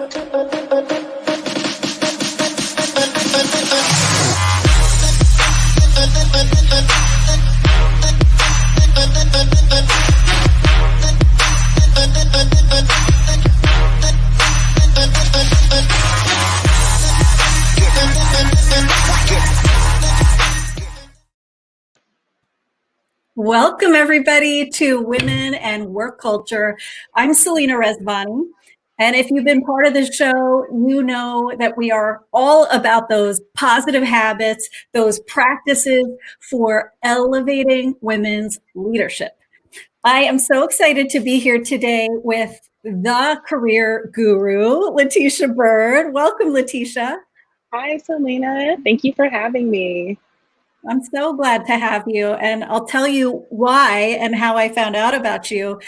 Welcome, everybody, to Women and Work Culture. I'm Selena Rezvani, and if you've been part of the show, you know that we are all about those positive habits, those practices for elevating women's leadership. I am so excited to be here today with the career guru, Letitia Bird. Welcome, Letitia. Hi, Selena. Thank you for having me. I'm so glad to have you, and I'll tell you why and how I found out about you.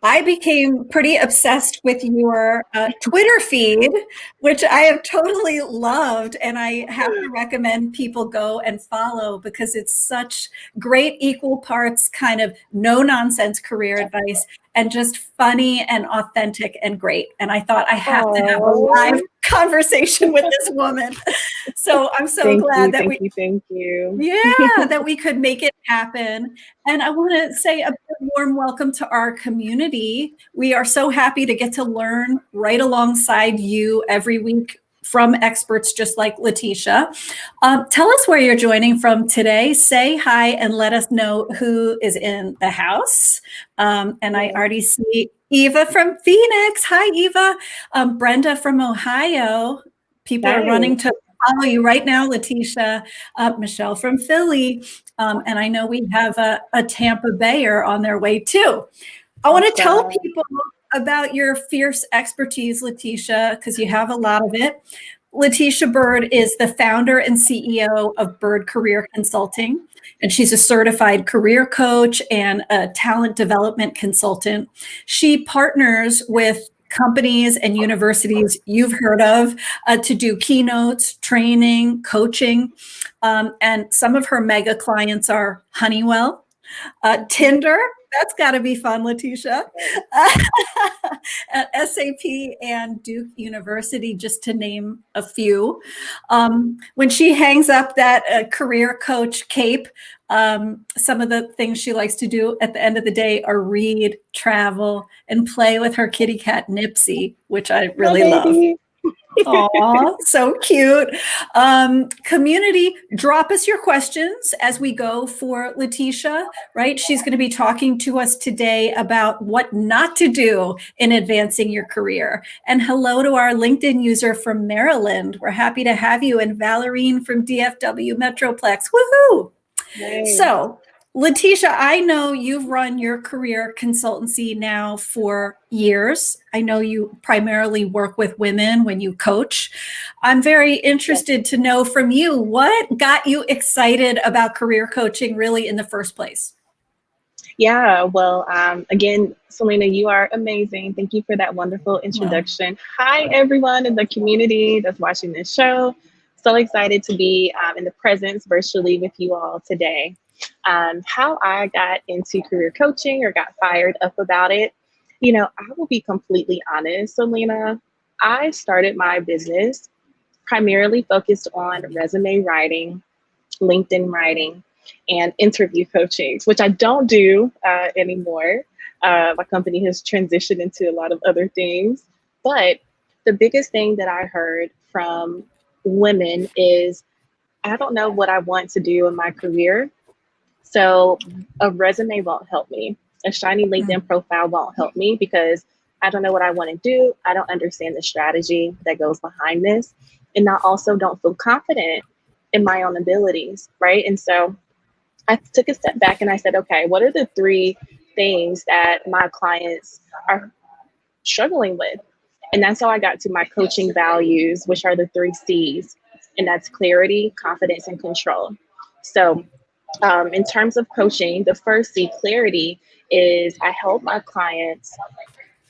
I became pretty obsessed with your Twitter feed, which I have totally loved, and I have to recommend people go and follow because it's such great equal parts kind of no nonsense career advice and just funny and authentic and great. And I thought I have to have a live conversation with this woman. So I'm so glad that thank you. Yeah, that we could make it happen. And I want to say a warm welcome to our community. We are so happy to get to learn right alongside you every week from experts just like Letitia. Tell us where you're joining from today. Say hi and let us know who is in the house. I already see Eva from Phoenix. Hi, Eva. Brenda from Ohio. People are running to follow you right now, Letitia. Michelle from Philly. And I know we have a Tampa Bayer on their way too. I want to tell people about your fierce expertise, Letitia, because you have a lot of it. Letitia Bird is the founder and CEO of Bird Career Consulting, and she's a certified career coach and a talent development consultant. She partners with companies and universities you've heard of to do keynotes, training, coaching. And some of her mega clients are Honeywell, Tinder. That's got to be fun, Letitia. At SAP and Duke University, just to name a few. When she hangs up that career coach cape, some of the things she likes to do at the end of the day are read, travel, and play with her kitty cat Nipsey, which I really love. Aw, so cute. Community, drop us your questions as we go for Letitia, right? She's going to be talking to us today about what not to do in advancing your career. And hello to our LinkedIn user from Maryland. We're happy to have you. And Valerine from DFW Metroplex. Woohoo! Nice. So, Letitia, I know you've run your career consultancy now for years. I know you primarily work with women when you coach. I'm very interested to know from you, what got you excited about career coaching really in the first place? Yeah, well, again, Selena, you are amazing. Thank you for that wonderful introduction. Wow. Hi, everyone in the community that's watching this show. So excited to be in the presence virtually with you all today. How I got into career coaching or got fired up about it, you know, I will be completely honest, Selena. I started my business primarily focused on resume writing, LinkedIn writing, and interview coaching, which I don't do anymore. My company has transitioned into a lot of other things. But the biggest thing that I heard from women is, I don't know what I want to do in my career. So a resume won't help me. A shiny LinkedIn profile won't help me because I don't know what I want to do. I don't understand the strategy that goes behind this. And I also don't feel confident in my own abilities, right? And so I took a step back and I said, okay, what are the 3 things that my clients are struggling with? And that's how I got to my coaching values, which are the 3 C's. And that's clarity, confidence, and control. So in terms of coaching, the first C, clarity, is I help my clients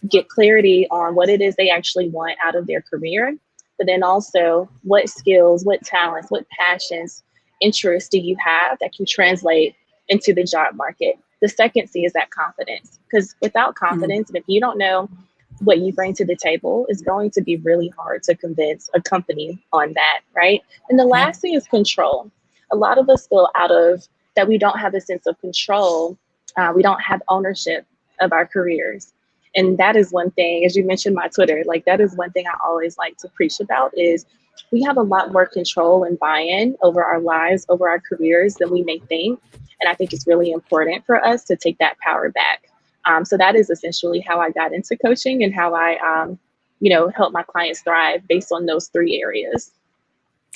get clarity on what it is they actually want out of their career, but then also what skills, what talents, what passions, interests do you have that can translate into the job market. The second C is that confidence, because without confidence, and if you don't know what you bring to the table is going to be really hard to convince a company on that, right? And the Yeah. last thing is control. A lot of us feel out of that we don't have a sense of control. We don't have ownership of our careers. And that is one thing, as you mentioned my Twitter, like that is one thing I always like to preach about is we have a lot more control and buy-in over our lives, over our careers than we may think. And I think it's really important for us to take that power back. So that is essentially how I got into coaching and how I, help my clients thrive based on those three areas.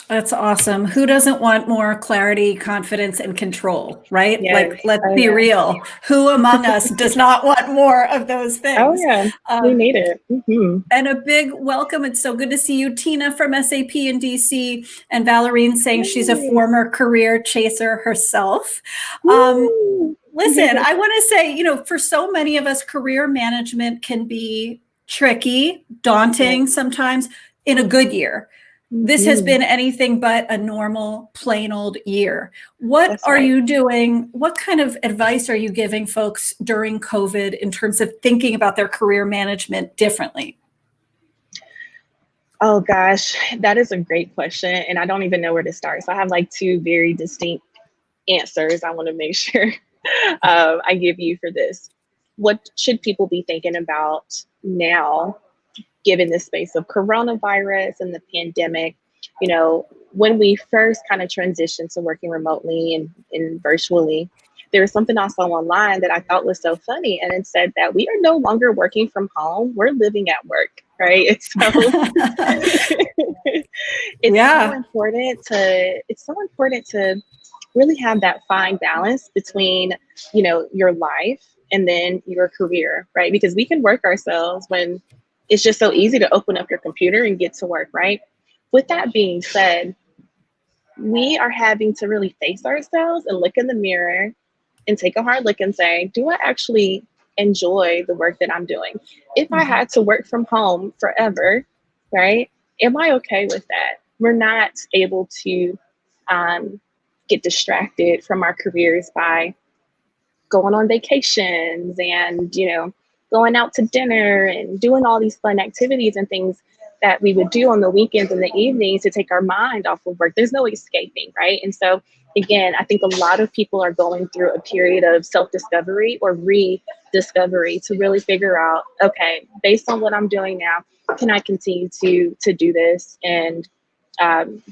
That's awesome. Who doesn't want more clarity, confidence, and control, right? Yes. Like, let's Oh be yeah. real. Who among us does not want more of those Oh things? yeah. We Um, need it. Mm-hmm. and a big welcome. It's so good to see you, Tina from SAP in DC, and Valerine saying she's a Yay. former career chaser herself. Um, Woo. Listen, I want to say, for so many of us, career management can be tricky, Yeah. daunting sometimes in a good year. This has Mm-hmm. been anything but a normal, plain old year. What That's are right. you doing? What kind of advice are you giving folks during COVID in terms of thinking about their career management differently? Oh gosh, that is a great question. And I don't even know where to start. So I have like two very distinct answers I want to make sure I give you for this. What should people be thinking about now, given the space of coronavirus and the pandemic? You know, when we first kind of transitioned to working remotely and virtually, there was something I saw online that I thought was so funny. And it said that we are no longer working from home, we're living at work, right? And so Yeah. it's so important to really have that fine balance between your life and then your career, right? Because we can work ourselves when it's just so easy to open up your computer and get to work, right? With that being said, we are having to really face ourselves and look in the mirror and take a hard look and say, do I actually enjoy the work that I'm doing? If I Mhm. had to work from home forever, right? Am I okay with that? We're not able to um, get distracted from our careers by going on vacations and, going out to dinner and doing all these fun activities and things that we would do on the weekends and the evenings to take our mind off of work. There's no escaping, right? And so, again, I think a lot of people are going through a period of self discovery or rediscovery to really figure out, okay, based on what I'm doing now, can I continue to do this and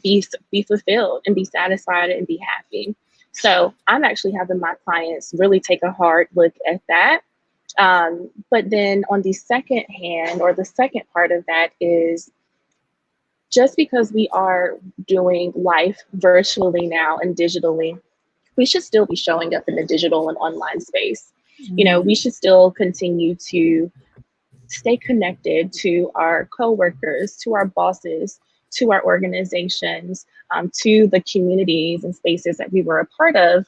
be fulfilled and be satisfied and be happy? So I'm actually having my clients really take a hard look at that. But then on the second hand, or the second part of that is just because we are doing life virtually now and digitally, we should still be showing up in the digital and online space. We should still continue to stay connected to our coworkers, to our bosses, to our organizations, to the communities and spaces that we were a part of,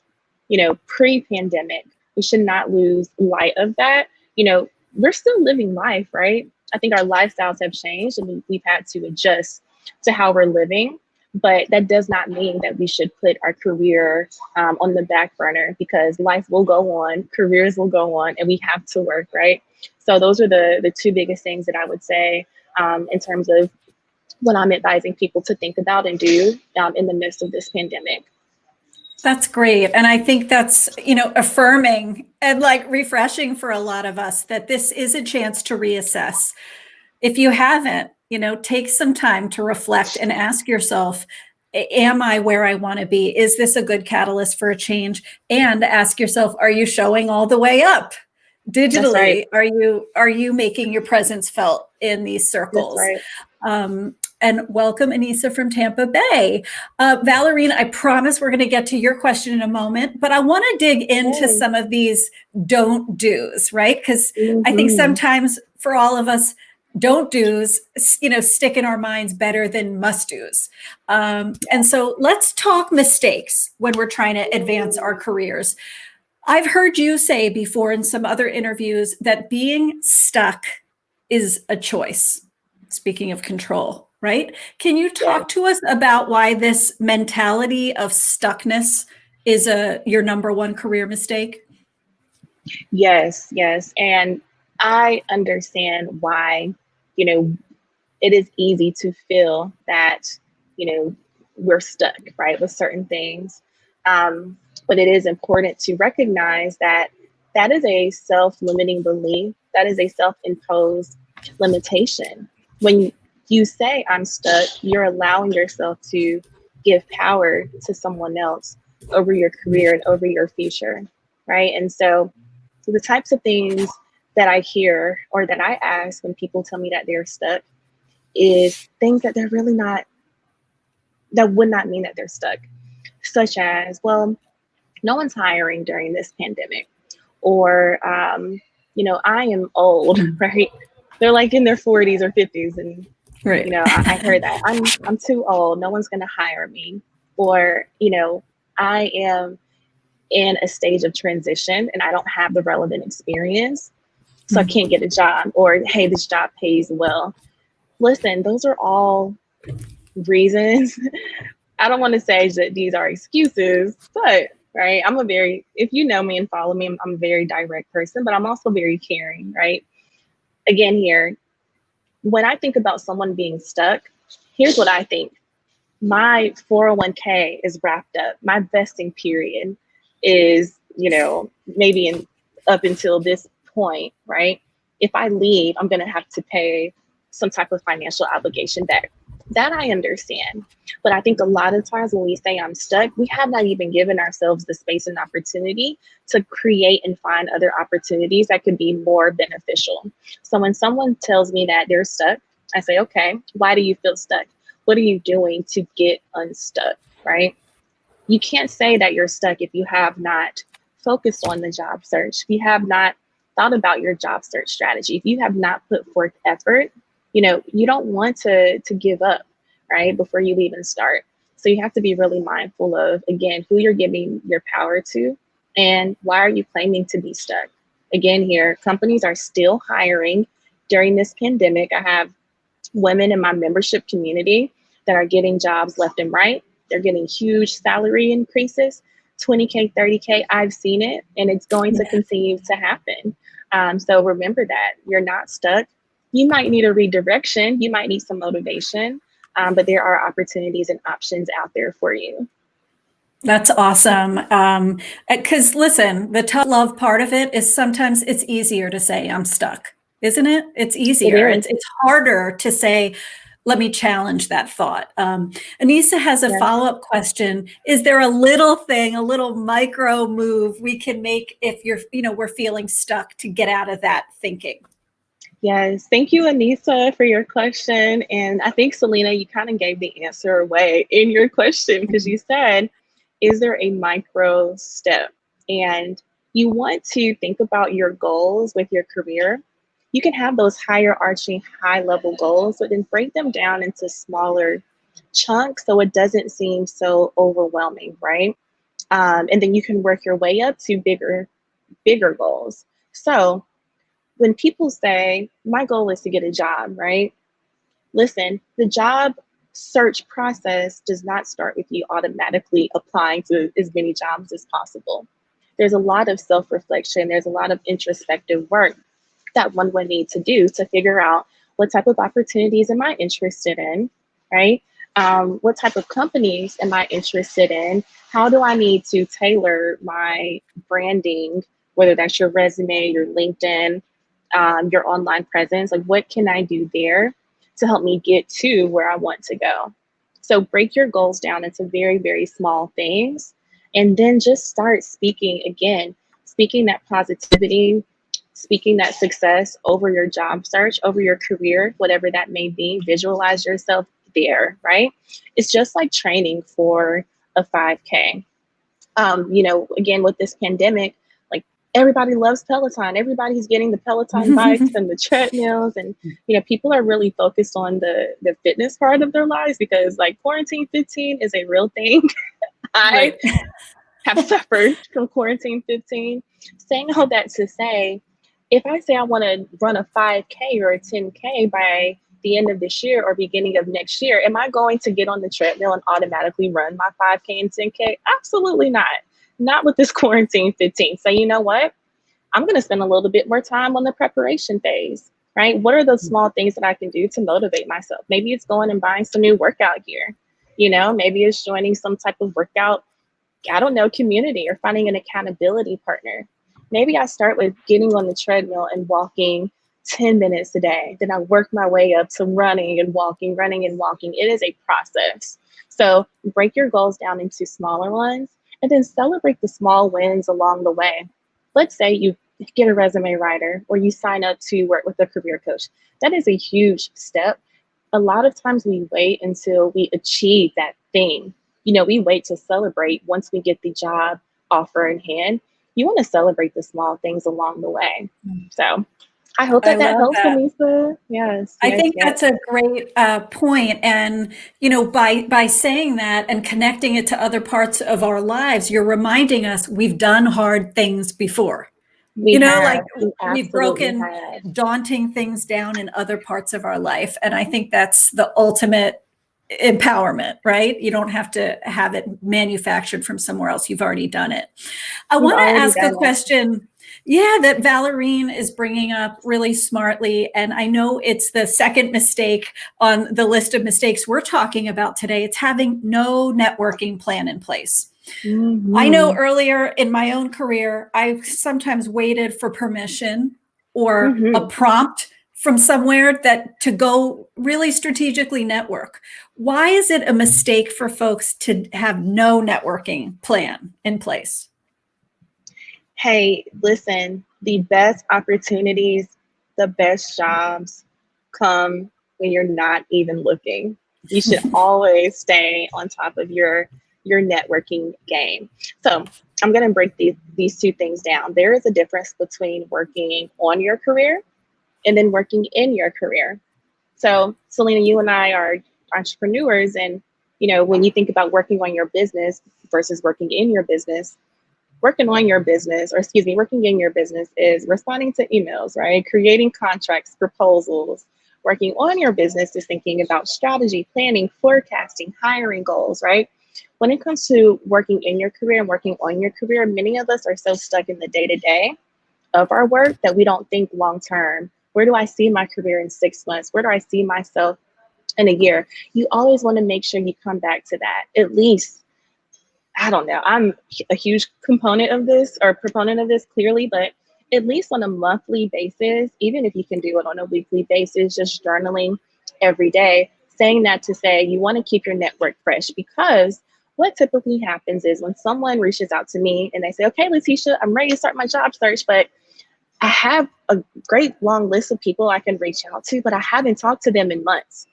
pre-pandemic. We should not lose light of that. We're still living life, right? I think our lifestyles have changed and we've had to adjust to how we're living. But that does not mean that we should put our career on the back burner, because life will go on, careers will go on, and we have to work, right? So those are the two biggest things that I would say in terms of what I'm advising people to think about and do in the midst of this pandemic. That's great. And I think that's, affirming and like refreshing for a lot of us that this is a chance to reassess. If you haven't, take some time to reflect and ask yourself, am I where I want to be? Is this a good catalyst for a change? And ask yourself, are you showing all the way up That's right. digitally? Are you making your presence felt in these That's circles? right. And welcome, Anissa from Tampa Bay. Valerine, I promise we're going to get to your question in a moment, but I want to dig into Yay. some of these don't do's, right? Because I think Mm-hmm. sometimes for all of us, don't do's, stick in our minds better than must do's. And so let's talk mistakes when we're trying to advance our careers. I've heard you say before in some other interviews that being stuck is a choice. Speaking of control, right? Can you Yes. talk to us about why this mentality of stuckness is your number one career mistake? Yes. Yes. And I understand why, you know, it is easy to feel that, you know, we're stuck, right, with certain things. But it is important to recognize that that is a self limiting belief, that is a self imposed limitation. When you say, I'm stuck, you're allowing yourself to give power to someone else over your career and over your future, right? And so the types of things that I hear or that I ask when people tell me that they're stuck is things that they're really not, that would not mean that they're stuck, such as, well, no one's hiring during this pandemic, or, I am old, right? They're like in their 40s or 50s, and Right. I heard that I'm too old. No one's going to hire me, or I am in a stage of transition and I don't have the relevant experience, so I can't get a job, or hey, this job pays well. Listen, those are all reasons. I don't want to say that these are excuses, but right, if you know me and follow me, I'm a very direct person, but I'm also very caring, right? Again, here, when I think about someone being stuck, here's what I think. My 401k is wrapped up. My vesting period is, maybe up until this point, right? If I leave, I'm going to have to pay some type of financial obligation back. That I understand. But I think a lot of times when we say I'm stuck, we have not even given ourselves the space and opportunity to create and find other opportunities that could be more beneficial. So when someone tells me that they're stuck, I say, okay, why do you feel stuck? What are you doing to get unstuck, right? You can't say that you're stuck if you have not focused on the job search, if you have not thought about your job search strategy, if you have not put forth effort. You don't want to give up, right, before you even start. So you have to be really mindful of, again, who you're giving your power to and why are you claiming to be stuck. Again, here, companies are still hiring during this pandemic. I have women in my membership community that are getting jobs left and right. They're getting huge salary increases, 20K, 30K. I've seen it, and it's going to continue to happen. So remember that you're not stuck. You might need a redirection, you might need some motivation, but there are opportunities and options out there for you. That's awesome. Because listen, the tough love part of it is sometimes it's easier to say I'm stuck, isn't it? It's It easier. is. It's harder to say, let me challenge that thought. Anissa has a Yes. follow-up question. Is there a little thing, a little micro move we can make if we're feeling stuck to get out of that thinking? Yes, thank you, Anissa, for your question. And I think, Selena, you kind of gave the answer away in your question because you said, is there a micro step? And you want to think about your goals with your career. You can have those higher arching, high level goals, but then break them down into smaller chunks so it doesn't seem so overwhelming, right? And then you can work your way up to bigger goals. So when people say, my goal is to get a job, right? Listen, the job search process does not start with you automatically applying to as many jobs as possible. There's a lot of self reflection, there's a lot of introspective work that one would need to do to figure out what type of opportunities am I interested in, right? What type of companies am I interested in? How do I need to tailor my branding, whether that's your resume, your LinkedIn, your online presence? Like, what can I do there to help me get to where I want to go? So, break your goals down into very, very small things, and then just start speaking again, speaking that positivity, speaking that success over your job search, over your career, whatever that may be. Visualize yourself there, right? It's just like training for a 5K. Again, with this pandemic, like everybody loves Peloton. Everybody's getting the Peloton bikes and the treadmills, and people are really focused on the fitness part of their lives because like quarantine 15 is a real thing. I Right. have suffered from quarantine 15. Saying all that to say, if I say I want to run a 5K or a 10K by the end of this year or beginning of next year, am I going to get on the treadmill and automatically run my 5K and 10K? Absolutely not. Not with this quarantine 15. So you know what? I'm going to spend a little bit more time on the preparation phase, right? What are those small things that I can do to motivate myself? Maybe it's going and buying some new workout gear. Maybe it's joining some type of workout, I don't know, community, or finding an accountability partner. Maybe I start with getting on the treadmill and walking 10 minutes a day. Then I work my way up to running and walking, running and walking. It is a process. So break your goals down into smaller ones and then celebrate the small wins along the way. Let's say you get a resume writer or you sign up to work with a career coach. That is a huge step. A lot of times we wait until we achieve that thing. We wait to celebrate once we get the job offer in hand. You want to celebrate the small things along the way. So I hope I that love helps, that. Anissa. Yes, I yes, think yes. that's a great point. And, by saying that and connecting it to other parts of our lives, you're reminding us we've done hard things before. We Like have. We we've absolutely broken have. daunting things down in other parts of our life. And I think that's the ultimate empowerment, right? You don't have to have it manufactured from somewhere else. You've already done it. I We've want to already ask a done it. question. Yeah, that Valerine is bringing up really smartly. And I know it's the second mistake on the list of mistakes we're talking about today. It's having no networking plan in place. I know Mm-hmm. earlier in my own career, I sometimes waited for permission or a Mm-hmm. prompt from somewhere that to go really strategically network. Why is it a mistake for folks to have no networking plan in place? Hey, listen, the best opportunities, the best jobs come when you're not even looking. You should always stay on top of your networking game. So I'm going to break these two things down. There is a difference between working on your career and then working in your career. So, Selena, you and I are entrepreneurs, and when you think about working on your business versus working in your business, working on your business, or excuse me, working in your business is responding to emails, right? Creating contracts, proposals. Working on your business is thinking about strategy, planning, forecasting, hiring goals, right? When it comes to working in your career and working on your career, many of us are so stuck in the day to day of our work that we don't think long term. Where do I see my career in 6 months? Where do I see myself in a year? You always want to make sure you come back to that. At least, I don't know, I'm a huge component of this or proponent of this clearly, but at least on a monthly basis, even if you can do it on a weekly basis, just journaling every day, saying that to say you want to keep your network fresh. Because what typically happens is when someone reaches out to me and they say, okay, Letitia, I'm ready to start my job search, but I have a great long list of people I can reach out to, but I haven't talked to them in months.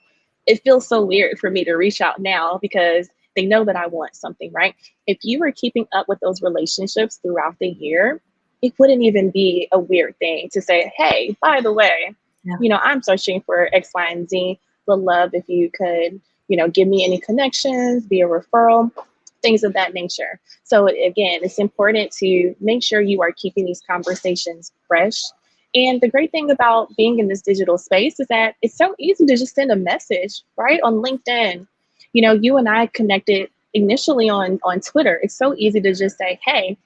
It feels so weird for me to reach out now because they know that I want something, right? If you were keeping up with those relationships throughout the year, it wouldn't even be a weird thing to say, hey, by the way, Yeah. I'm searching for X, Y, and Z. Would love if you could, give me any connections, be a referral, things of that nature. So again, it's important to make sure you are keeping these conversations fresh. And the great thing about being in this digital space is that it's so easy to just send a message, right? On LinkedIn. You and I connected initially on Twitter. It's so easy to just say, hey,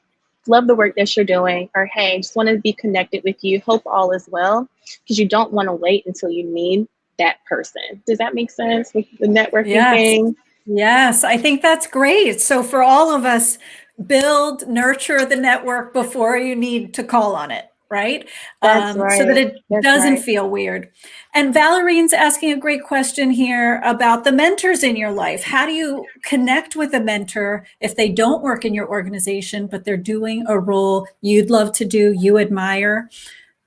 love the work that you're doing, or hey, just want to be connected with you. Hope all is well. Because you don't want to wait until you need that person. Does that make sense with the networking Yes. thing? Yes, I think that's great. So for all of us, build, nurture the network before you need to call on it, right? That's So that right. it That's doesn't right. feel weird. And Valerine's asking a great question here about the mentors in your life. How do you connect with a mentor if they don't work in your organization, but they're doing a role you'd love to do, you admire?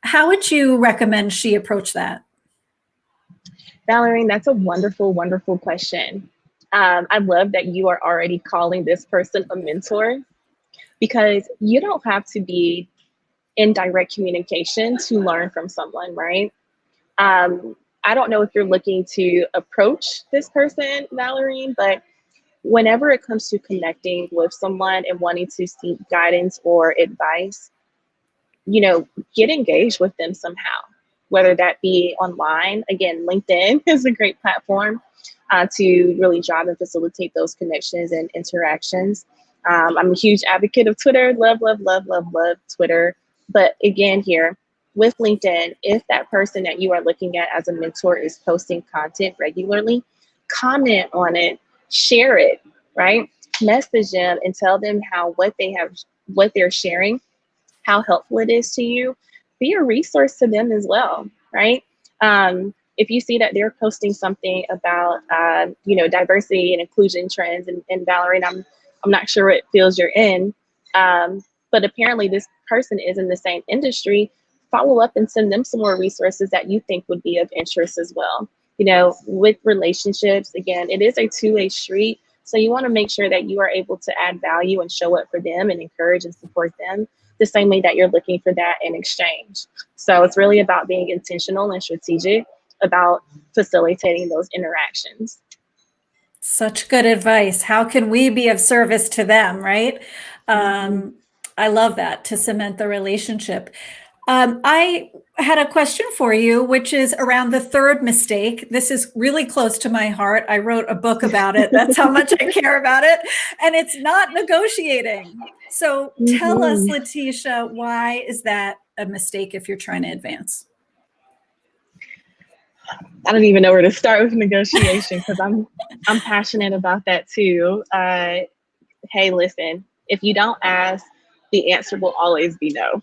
How would you recommend she approach that? Valerie, that's a wonderful, wonderful question. I love that you are already calling this person a mentor because you don't have to be in direct communication to learn from someone, right? I don't know if you're looking to approach this person, Valerie, but whenever it comes to connecting with someone and wanting to seek guidance or advice, get engaged with them somehow, whether that be online. Again, LinkedIn is a great platform to really drive and facilitate those connections and interactions. I'm a huge advocate of Twitter. Love, love, love, love, love Twitter. But again, here with LinkedIn, if that person that you are looking at as a mentor is posting content regularly, comment on it, share it, right? Message them and tell them how what they're sharing, how helpful it is to you. Be a resource to them as well, right? If you see that they're posting something about, diversity and inclusion trends, and Valerie, and I'm not sure what fields you're in, but apparently this person is in the same industry. Follow up and send them some more resources that you think would be of interest as well. With relationships, again, it is a two-way street. So you want to make sure that you are able to add value and show up for them and encourage and support them the same way that you're looking for that in exchange. So it's really about being intentional and strategic about facilitating those interactions. Such good advice. How can we be of service to them, right? Mhm. I love that, to cement the relationship. I had a question for you, which is around the third mistake. This is really close to my heart. I wrote a book about it. That's how much I care about it. And it's not negotiating. So tell us, Mhm. Letitia, why is that a mistake if you're trying to advance? I don't even know where to start with negotiation because I'm passionate about that too. Hey, listen, if you don't ask, the answer will always be no.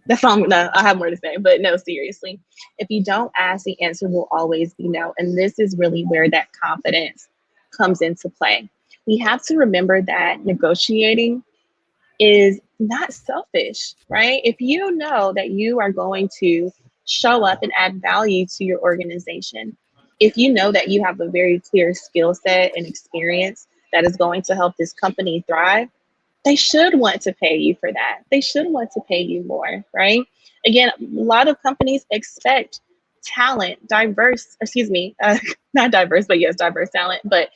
That's all. No, I have more to say, but no, seriously. If you don't ask, the answer will always be no. And this is really where that confidence comes into play. We have to remember that negotiating is not selfish, right? If you know that you are going to show up and add value to your organization, if you know that you have a very clear skill set and experience that is going to help this company thrive, they should want to pay you for that. They should want to pay you more, right? Again, a lot of companies expect talent, diverse, excuse me, not diverse, but yes, diverse talent, but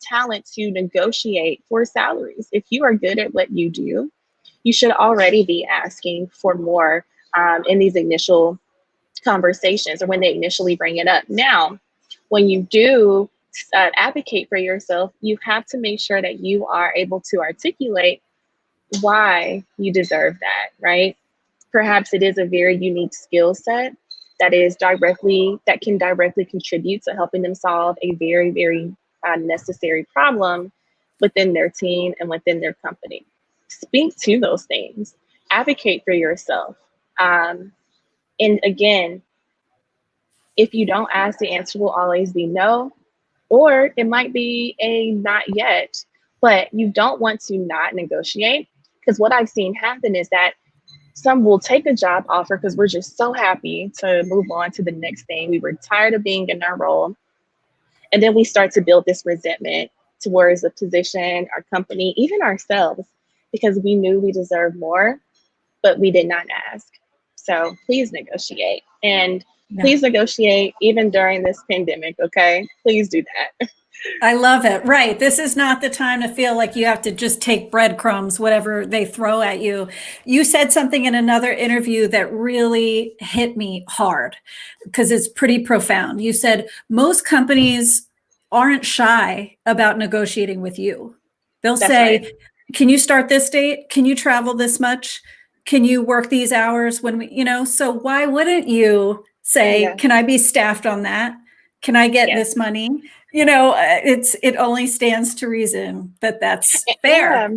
talent to negotiate for salaries. If you are good at what you do, you should already be asking for more in these initial conversations or when they initially bring it up. Now, when you do advocate for yourself, you have to make sure that you are able to articulate why you deserve that, right? Perhaps it is a very unique skill set that can directly contribute to helping them solve a very, very necessary problem within their team and within their company. Speak to those things, advocate for yourself. And again, if you don't ask, the answer will always be no, or it might be a not yet, but you don't want to not negotiate. Because what I've seen happen is that some will take a job offer because we're just so happy to move on to the next thing. We were tired of being in our role. And then we start to build this resentment towards the position, our company, even ourselves, because we knew we deserved more, but we did not ask. So please negotiate. And Yeah. please negotiate even during this pandemic, okay? Please do that. I love it. Right. This is not the time to feel like you have to just take breadcrumbs, whatever they throw at you. You said something in another interview that really hit me hard because it's pretty profound. You said most companies aren't shy about negotiating with you. They'll That's right. say, can you start this date? Can you travel this much? Can you work these hours when so why wouldn't you say, Yeah. can I be staffed on that? Can I get Yes. this money? It only stands to reason that that's Yeah. fair.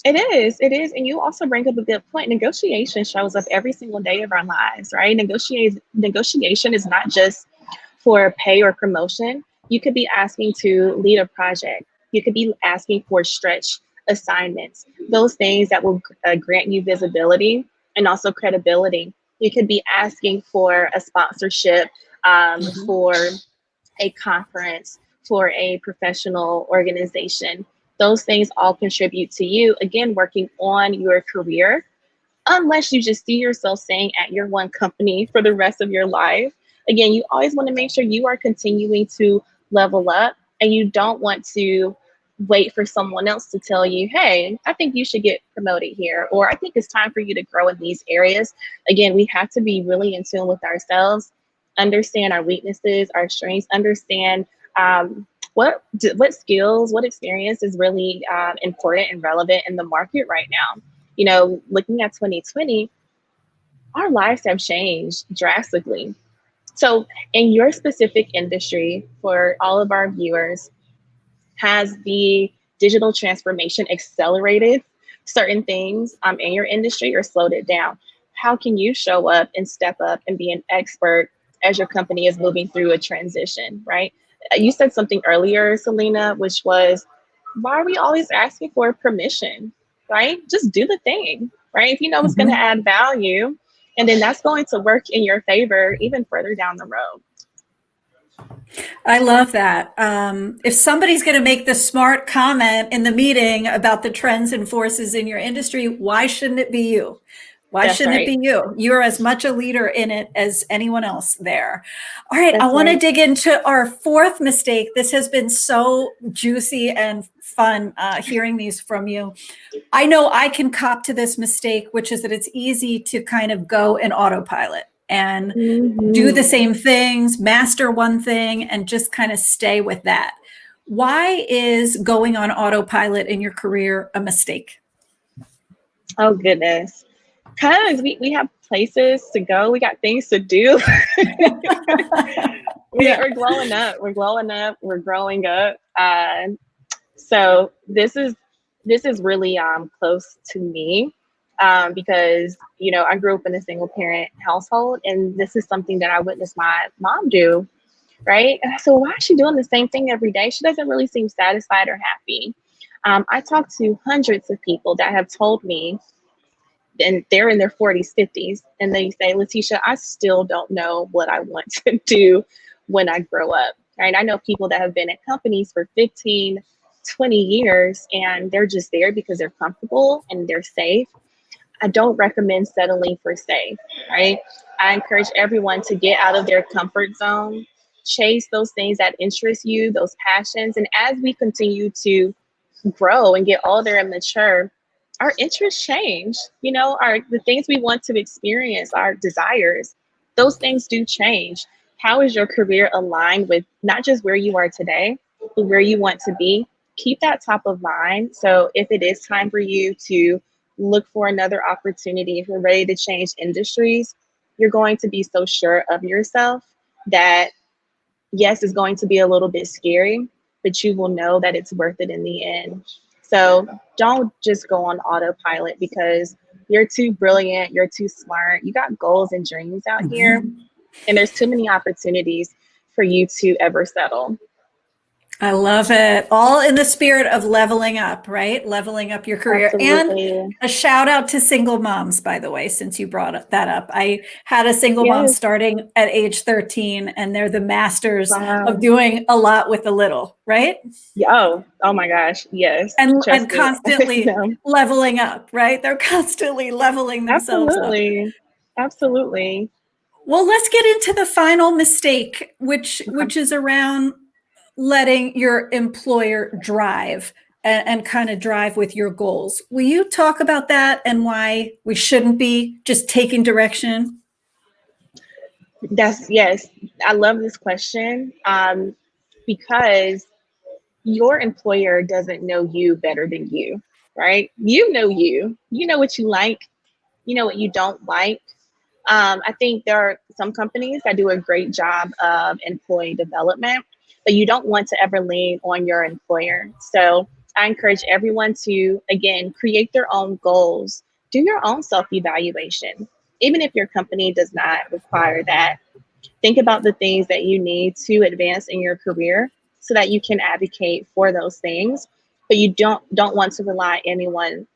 It is. It is. And you also bring up a good point. Negotiation shows up every single day of our lives, right? Negotiation is not just for pay or promotion. You could be asking to lead a project. You could be asking for stretch assignments, those things that will grant you visibility and also credibility. You could be asking for a sponsorship Mhm. for a conference, for a professional organization. Those things all contribute to you, again, working on your career, unless you just see yourself staying at your one company for the rest of your life. Again, you always want to make sure you are continuing to level up and you don't want to wait for someone else to tell you, hey, I think you should get promoted here, or I think it's time for you to grow in these areas. Again, we have to be really in tune with ourselves, understand our weaknesses, our strengths, understand what skills, what experience is really important and relevant in the market right now. looking at 2020, our lives have changed drastically. So, in your specific industry, for all of our viewers, has the digital transformation accelerated certain things in your industry or slowed it down? How can you show up and step up and be an expert as your company is moving through a transition, right? You said something earlier, Selena, which was, why are we always asking for permission, right? Just do the thing, right? If you know it's going to Mhm. add value, and then that's going to work in your favor even further down the road. I love that. If somebody's going to make the smart comment in the meeting about the trends and forces in your industry, why shouldn't it be you? Why That's shouldn't it right. be you? You're as much a leader in it as anyone else there. All right, I That's want to right. dig into our fourth mistake. This has been so juicy and fun hearing these from you. I know I can cop to this mistake, which is that it's easy to kind of go in autopilot and do the Mm-hmm. same things, master one thing, and just kind of stay with that. Why is going on autopilot in your career a mistake? Oh, goodness. Because we have places to go, we got things to do. Yeah. We're growing up. We're growing up. We're growing up. So this is really close to me, because I grew up in a single parent household, and this is something that I witnessed my mom do. Right? And I said, well, why is she doing the same thing every day? She doesn't really seem satisfied or happy. I talked to hundreds of people that have told me, and they're in their 40s, 50s, and they say, Letitia, I still don't know what I want to do when I grow up. Right? I know people that have been at companies for 15, 20 years, and they're just there because they're comfortable and they're safe. I don't recommend settling for safe, right? I encourage everyone to get out of their comfort zone, chase those things that interest you, those passions. And as we continue to grow and get older and mature, our interests change. Our the things we want to experience, our desires, those things do change. How is your career aligned with not just where you are today, but where you want to be? Keep that top of mind. So if it is time for you to look for another opportunity, if you're ready to change industries, you're going to be so sure of yourself that yes, it's going to be a little bit scary, but you will know that it's worth it in the end. So don't just go on autopilot because you're too brilliant, you're too smart, you got goals and dreams out here, and there's too many opportunities for you to ever settle. I love it. All in the spirit of leveling up, right? Leveling up your career. And Absolutely. a shout out to single moms, by the way, since you brought that up. I had a single mom Yes. starting at age 13, and they're the masters of Wow. doing a lot with the little, right? Yeah. Oh my gosh. Yes. And Trust me. constantly No. leveling up, right? They're constantly leveling themselves up. Absolutely. Absolutely. Well, let's get into the final mistake, which is around letting your employer drive and kind of drive with your goals. Will you talk about that and why we shouldn't be just taking direction? That's yes. I love this question, because your employer doesn't know you better than you, right? You know you. You know what you like. You know what you don't like. I think there are some companies that do a great job of employee development, but you don't want to ever lean on your employer. So I encourage everyone to, again, create their own goals, do your own self evaluation. Even if your company does not require that, think about the things that you need to advance in your career so that you can advocate for those things, but you don't want to rely anyone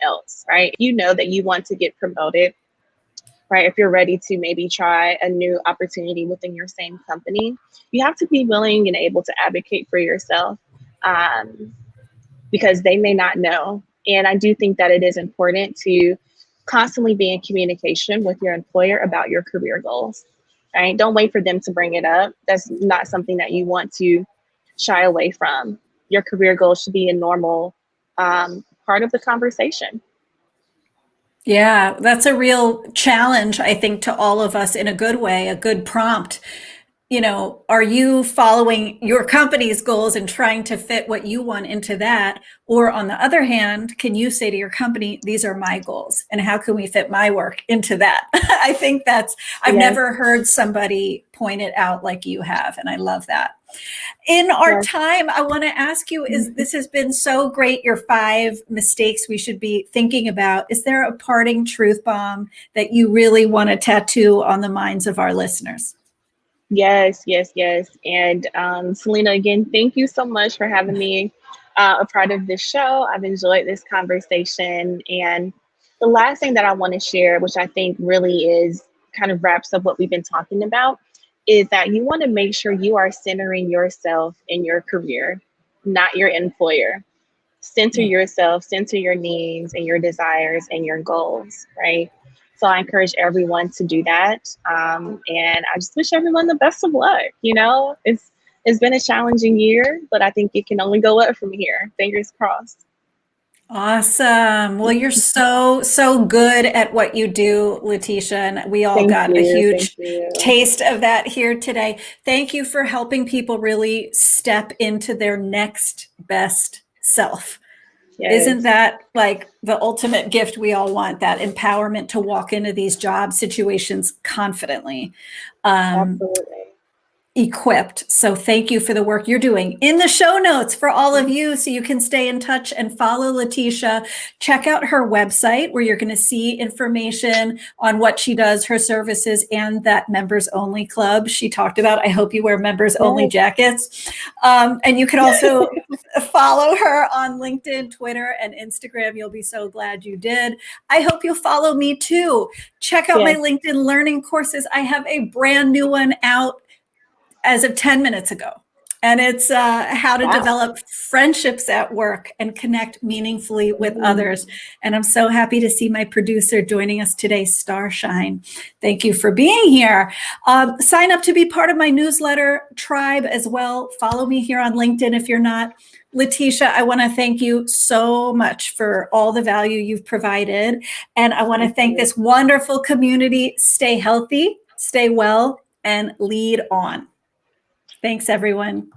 else, right? You know that you want to get promoted, right? If you're ready to maybe try a new opportunity within your same company, you have to be willing and able to advocate for yourself, um, because they may not know. And I do think that it is important to constantly be in communication with your employer about your career goals, right? Don't wait for them to bring it up. That's not something that you want to shy away from. Your career goals should be a normal part of the conversation. Yeah, that's a real challenge, I think, to all of us in a good way, a good prompt. are you following your company's goals and trying to fit what you want into that? Or on the other hand, can you say to your company, these are my goals and how can we fit my work into that? I think I've Yes, never heard somebody point it out like you have. And I love that. In our yes. time, I want to ask you, this has been so great, your 5 mistakes we should be thinking about. Is there a parting truth bomb that you really want to tattoo on the minds of our listeners? Yes, yes, yes. And Selena, again, thank you so much for having me a part of this show. I've enjoyed this conversation. And the last thing that I want to share, which I think really is kind of wraps up what we've been talking about, is that you want to make sure you are centering yourself in your career, not your employer. Center yourself, center your needs and your desires and your goals, right? So I encourage everyone to do that. And I just wish everyone the best of luck. It's been a challenging year, but I think it can only go up from here. Fingers crossed. Awesome. Well, you're so good at what you do, Letitia, and we all Thank got a you. Thank huge you. taste of that here today. Thank you for helping people really step into their next best self. Isn't Yes, that like the ultimate gift we all want, that empowerment to walk into these job situations confidently? absolutely. Equipped. So thank you for the work you're doing. In the show notes for all of you, so you can stay in touch and follow Letitia, check out her website where you're going to see information on what she does, her services, and that members only club she talked about. I hope you wear members only Yes. jackets. And you can also follow her on LinkedIn, Twitter, and Instagram. You'll be so glad you did. I hope you'll follow me too. Check out my Yes. LinkedIn learning courses. I have a brand new one out as of 10 minutes ago. And it's how to Wow. develop friendships at work and connect meaningfully with Mm. others. And I'm so happy to see my producer joining us today, Starshine. Thank you for being here. Sign up to be part of my newsletter tribe as well. Follow me here on LinkedIn if you're not. Letitia, I want to thank you so much for all the value you've provided. And I want to Thank thank you. this wonderful community. Stay healthy, stay well, and lead on. Thanks, everyone.